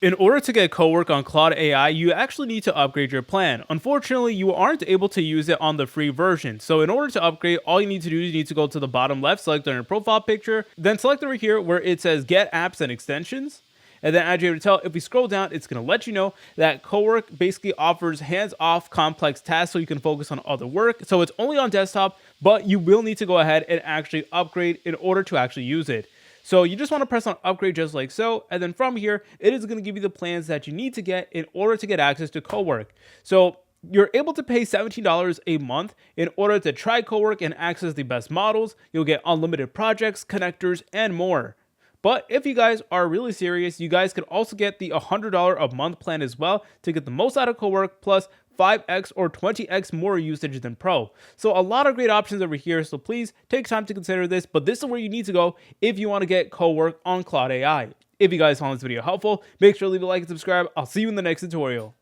In order to get Cowork on Claude AI, you actually need to upgrade your plan. Unfortunately, you aren't able to use it on the free version. So in order to upgrade, all you need to do is you need to go to the bottom left, select on your profile picture, then select over here where it says Get Apps and Extensions. And then as you're able to tell, if we scroll down, it's going to let you know that Cowork basically offers hands-off complex tasks so you can focus on other work. So it's only on desktop, but you will need to go ahead and actually upgrade in order to actually use it. So you just want to press on upgrade just like so. And then from here, it is going to give you the plans that you need to get in order to get access to Cowork. So you're able to pay $17 a month in order to try Cowork and access the best models. You'll get unlimited projects, connectors, and more. But if you guys are really serious, you guys can also get the $100 a month plan as well to get the most out of Cowork plus 5x or 20x more usage than Pro. So a lot of great options over here. So please take time to consider this, but this is where you need to go if you want to get Cowork on Claude AI. If you guys found this video helpful, make sure to leave a like and subscribe. I'll see you in the next tutorial.